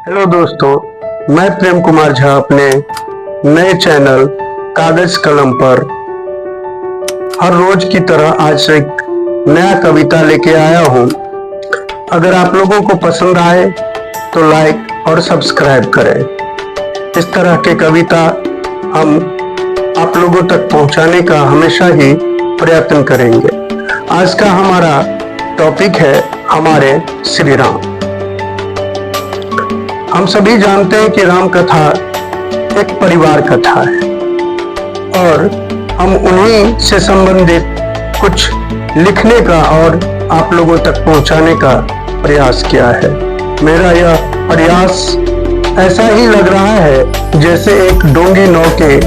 Hello दोस्तों, मैं प्रेम कुमार झा अपने नए चैनल कागज कलम पर हर रोज की तरह आज एक नया कविता लेके आया हूँ। अगर आप लोगों को पसंद आए तो लाइक और सब्सक्राइब करें। इस तरह के कविता हम आप लोगों तक पहुंचाने का हमेशा ही प्रयत्न करेंगे। आज का हमारा टॉपिक है हमारे श्री राम। हम सभी जानते हैं कि राम कथा एक परिवार कथा है और हम उन्हीं से संबंधित कुछ लिखने का और आप लोगों तक पहुंचाने का प्रयास किया है। मेरा यह प्रयास ऐसा ही लग रहा है जैसे एक डोंगी नाव के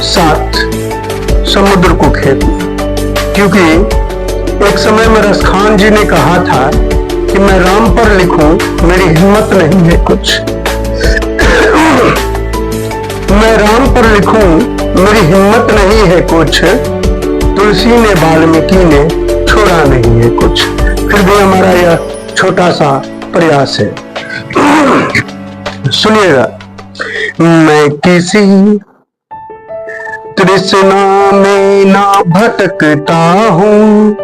साथ समुद्र को खेदना, क्योंकि एक समय में रस खान जी ने कहा था कि मैं राम पर लिखूं, मेरी हिम्मत नहीं है कुछ। मैं राम पर लिखूं, मेरी हिम्मत नहीं है कुछ। तुलसी ने वाल्मीकि ने छोड़ा नहीं है कुछ। फिर भी हमारा यह छोटा सा प्रयास है। सुनिएगा। मैं किसी तृष्णा में ना भटकता हूँ,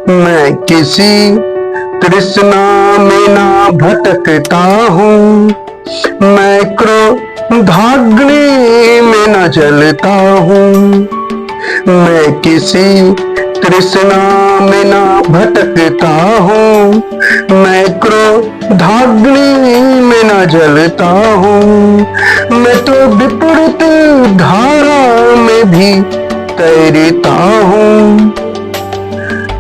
मैं किसी तृष्णा में ना भटकता हूँ, मैं क्रोधाग्नि में न जलता हूँ, मैं किसी तृष्णा में ना भटकता हूँ, मैं क्रोधाग्नि में न जलता हूँ, मैं तो विपरीत धारा में भी तैरता हूँ।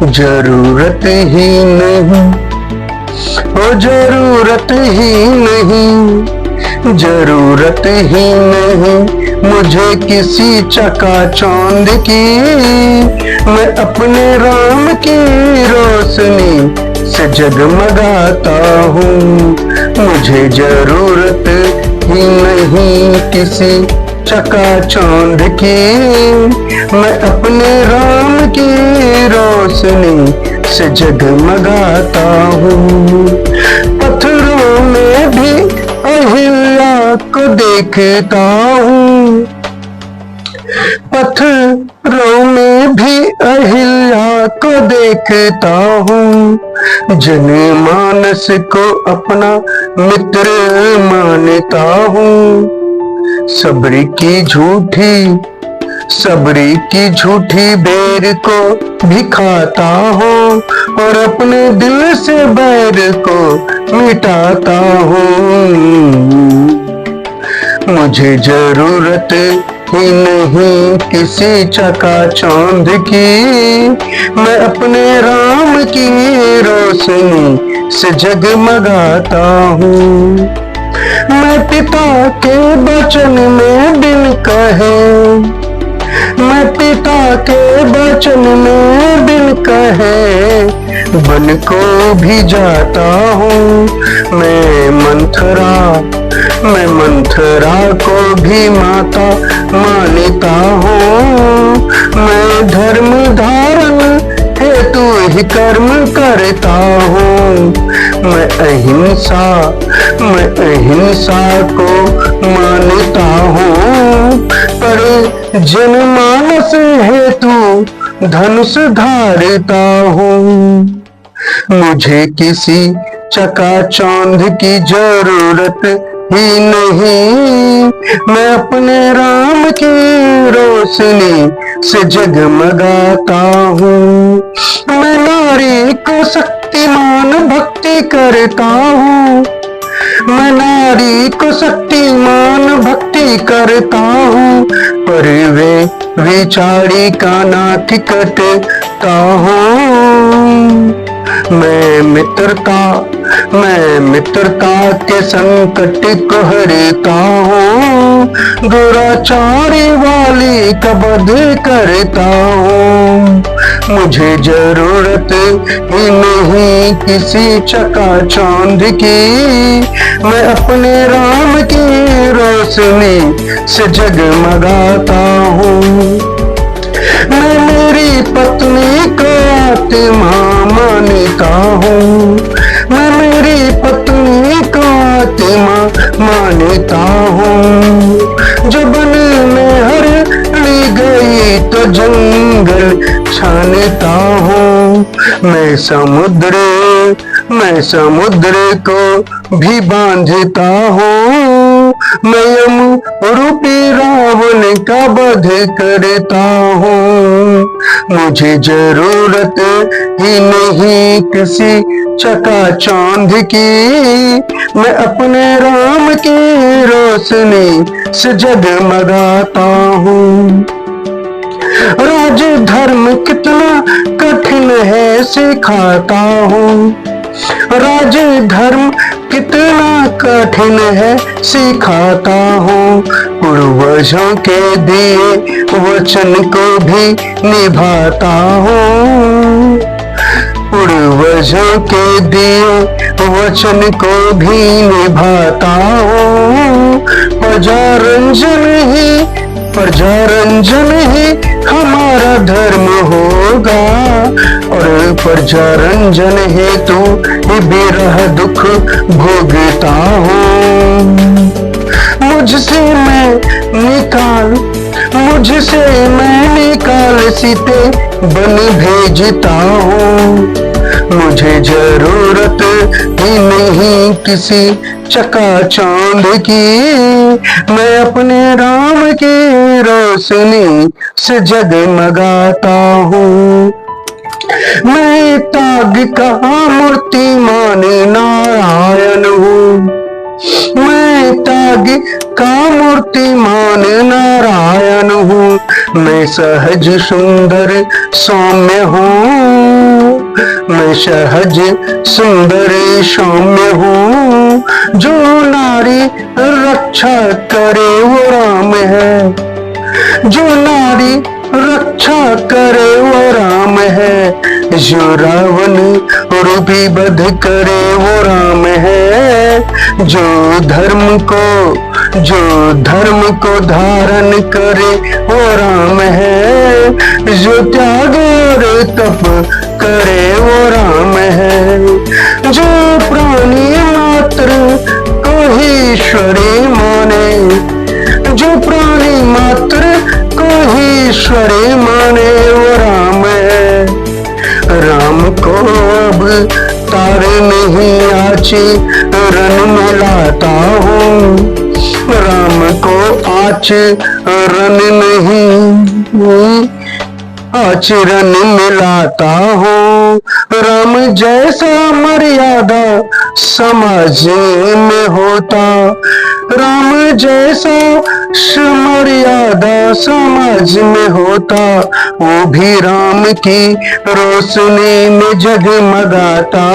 जरूरत ही नहीं, ओ जरूरत ही नहीं, जरूरत ही नहीं मुझे किसी चकाचौंध की। मैं अपने राम की रोशनी से जगमगाता हूँ। मुझे जरूरत ही नहीं किसी चकाचौंध की, मैं अपने राम की रोशनी से जगमगाता हूँ। पत्थरों में भी अहिल्या को देखता हूँ, पत्थरों में भी अहिल्या को देखता हूँ। जनमानस को अपना मित्र मानता हूँ। सबरी की झूठी बेर को भी खाता हूँ और अपने दिल से बैर को मिटाता हूँ। मुझे जरूरत ही नहीं किसी चकाचौंध की, मैं अपने राम की रोशनी से जगमगाता हूँ। मैं पिता के वचन में बिन कहे, मैं पिता के वचन में बिन कहे बन को भी जाता हूँ। मैं मंथरा को भी माता मानता हूँ। मैं धर्म धारण हेतु ही कर्म करता हूँ। मैं अहिंसा को मानता हूँ, पर जनमानस हेतु धनुष धारता हूँ। मुझे किसी चकाचौंध की जरूरत ही नहीं, मैं अपने राम की रोशनी से जगमगाता हूँ। मैं नारी को शक्तिमान भक्ति करता हूँ, मैं नारी को शक्तिमान भक्ति करता हूँ, पर वे विचारी का नाथ कटता हूँ। मैं मित्रता के संकट को हरता हूँ। दुराचारी वाली का वध करता हूँ। मुझे जरूरत ही नहीं किसी चकाचौंध की, मैं अपने राम की रोशनी से जगमगाता हूँ। मैं मेरी पत्नी को आत्मा मानता हूँ, मैं मेरी पत्नी मानता हूँ। जो बन में हर ली गई तो जंगल छानता हूँ। मैं समुद्र को भी बांधता हूँ। मैं यम रूपी रावण का वध करता हूँ। मुझे जरूरत ही नहीं किसी चकाचौंध की। मैं अपने राम की रोशनी से जगमगाता हूँ। राज धर्म कितना कठिन है सिखाता हूँ। राज धर्म कितना कठिन है सिखाता हूँ। पूर्वजों के दिए वचन को भी निभाता हूँ। पूर्वजों के दिए वचन को भी निभाता हूँ। प्रजारंजन ही हमारा धर्म होगा, और प्रजारंजन हेतु विरह दुख भोगता हूँ। मुझसे मैं निकाल सीते बन भेजता हूँ। मुझे जरूरत ही नहीं किसी चकाचौंध की। मैं अपने राम की रोशनी से जगमगाता हूँ। मैं ताग का मूर्तिमान नारायण हूँ। मैं ताग का मूर्तिमान नारायण हूँ। मैं सहज सुंदर सौम्य हूँ। मैं सहज सुंदर सौम्य हूँ। जो नारी रक्षा करे वो राम है। जो नारी रक्षा करे वो राम है। जो रावण रूपी वध करे वो राम है। जो धर्म को धारण करे वो राम है। जो त्याग और तप करे वो राम है। जो प्राणी मात्र को ईश्वरी माने, जो प्राणी मात्र को ईश्वरी माने वो राम है। राम को अब तार नहीं आची रन मिलाता हूँ। राम को आचरण नहीं आचरण मिलाता हूँ। राम जैसा मर्यादा समाज में होता, राम जैसा मर्यादा समाज में होता, वो भी राम की रोशनी में जगमगाता।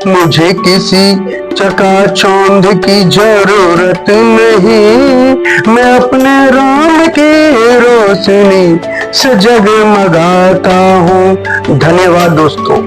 मुझे किसी चकाचौंध की जरूरत नहीं। मैं अपने राम की रोशनी से जगमगाता हूँ। धन्यवाद दोस्तों।